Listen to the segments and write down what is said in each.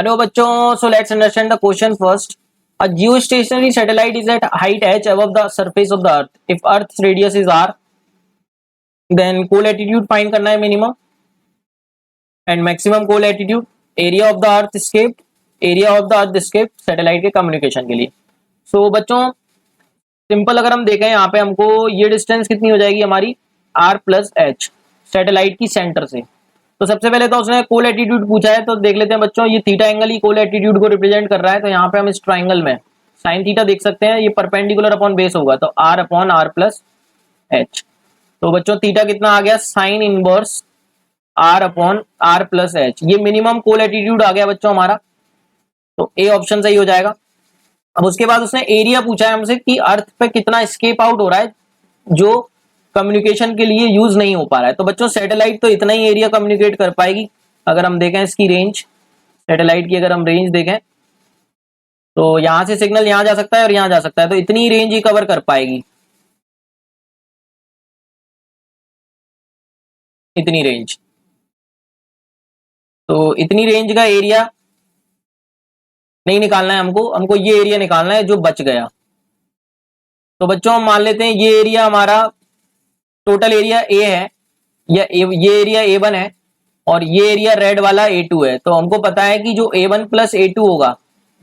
Hello bachcho, so let's understand the question first. A geostationary satellite is at height h above the surface of the earth. If earth's radius is r, then co-latitude find करना है minimum and maximum co-latitude. Area of the earth escaped satellite के communication के लिए. So बच्चों simple अगर हम देखें यहाँ पे हमको ये डिस्टेंस कितनी हो जाएगी हमारी r प्लस एच सैटेलाइट की सेंटर से. तो सबसे पहले तो उसने कोल एटीट्यूड पूछा है, तो देख लेते हैं बच्चों, ये थीटा एंगल ही कोल एटीट्यूड को रिप्रेजेंट कर रहा है. तो यहाँ पे हम इस ट्राइंगल में साइन थीटा देख सकते हैं, ये परपेंडिकुलर अपॉन बेस होगा तो r upon r plus H. तो बच्चों थीटा कितना आ गया, sine inverse r upon r plus H. ये मिनिमम कोल एटीट्यूड आ गया बच्चों हमारा, तो ए ऑप्शन सही हो जाएगा. अब उसके बाद उसने एरिया पूछा है हमसे कि अर्थ पे कितना स्केप आउट हो रहा है जो कम्युनिकेशन के लिए यूज नहीं हो पा रहा है. तो बच्चों सैटेलाइट तो इतना ही एरिया कम्युनिकेट कर पाएगी. अगर हम देखें इसकी रेंज, सैटेलाइट की अगर हम रेंज देखें तो यहां से सिग्नल यहां जा सकता है और यहां जा सकता है, तो इतनी रेंज ही कवर कर पाएगी, इतनी रेंज. तो इतनी रेंज का एरिया नहीं निकालना है हमको, हमको ये एरिया निकालना है जो बच गया. तो बच्चों हम मान लेते हैं ये एरिया हमारा टोटल एरिया ए है, या ये एरिया ए1 है और ये एरिया रेड वाला ए2 है. तो हमको पता है कि जो ए1 प्लस ए2 होगा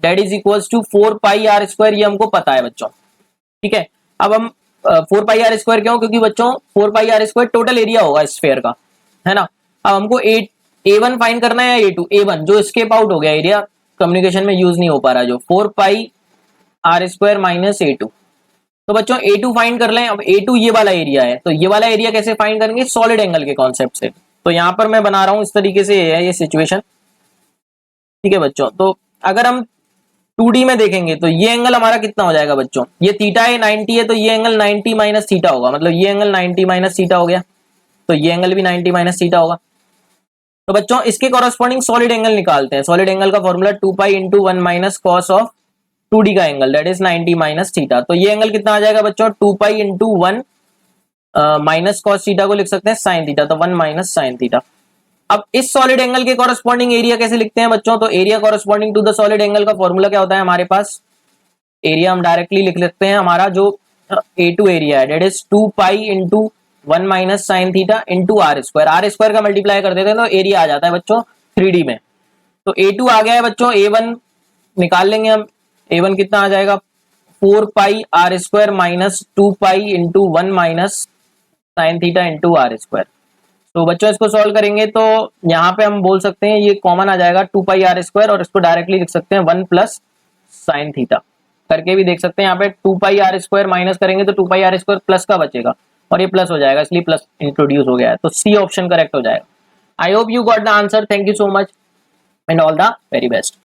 that is equals to 4 pi are square, ये हमको पता है बच्चों. ठीक है, अब हम 4 पाई आर स्क्वायर क्यों, क्योंकि बच्चों 4 pi are square total area होगा स्फेयर का, है ना. अब हमको ए1 फाइंड करना है या ए1 जो स्केप आउट हो गया एरिया कम्युनिकेशन में यूज नहीं हो पा रहा है, जो 4 pi are square minus A2. तो बच्चों ए2 फाइंड कर लें. अब ए2 ये वाला एरिया है, तो ये वाला एरिया कैसे फाइंड करेंगे, सॉलिड एंगल के कॉन्सेप्ट से. तो यहां पर मैं बना रहा हूं इस तरीके से है ये सिचुएशन. ठीक है बच्चों, तो अगर हम 2D में देखेंगे तो ये एंगल हमारा कितना हो जाएगा बच्चों, ये थीटा है 90 है, तो ये एंगल 90 माइनस थीटा होगा, मतलब ये एंगल 90 माइनस थीटा हो गया, तो ये एंगल भी 90 माइनस थीटा होगा. तो बच्चों इसके कॉरस्पॉन्डिंग सॉलिड एंगल निकालते हैं. सॉलिड एंगल का formula 2 pi into 1 minus cos of 2D का angle that is 90 minus theta. तो ये एंगल कितना आ जाएगा बच्चों, 2 pi into 1 minus cos theta को लिख सकते हैं साइन थीटा, तो 1 माइनस साइन थीटा. अब इस सॉलिड एंगल के कॉरस्पॉन्डिंग एरिया कैसे लिखते हैं बच्चों, तो area corresponding to the solid angle का फॉर्मूला क्या होता है हमारे पास, एरिया हम डायरेक्टली लिख लेते हैं, हमारा जो A2 एरिया है that is 2 pi into 1 minus sine theta into are square का मल्टीप्लाई कर देते हैं तो एरिया आ जाता है बच्चों 3D में. तो A2 आ गया है बच्चों, A1 निकाल लेंगे हम. A1 कितना आ जाएगा, 4 pi are square minus 2 pi into 1 minus sine theta into are square. तो बच्चों इसको सॉल्व करेंगे तो यहाँ पे हम बोल सकते हैं ये कॉमन आ जाएगा 2 पाई आर स्क्वायर, और इसको डायरेक्टली लिख सकते हैं 1 प्लस साइन थीटा करके भी देख सकते हैं. यहाँ पे 2 पाई आर स्क्वायर माइनस करेंगे तो 2 पाई आर स्क्वायर प्लस का बचेगा और ये प्लस हो जाएगा, इसलिए प्लस इंट्रोड्यूस हो गया है, तो सी ऑप्शन करेक्ट हो जाएगा. I hope you got the answer. Thank you so much and all the very best.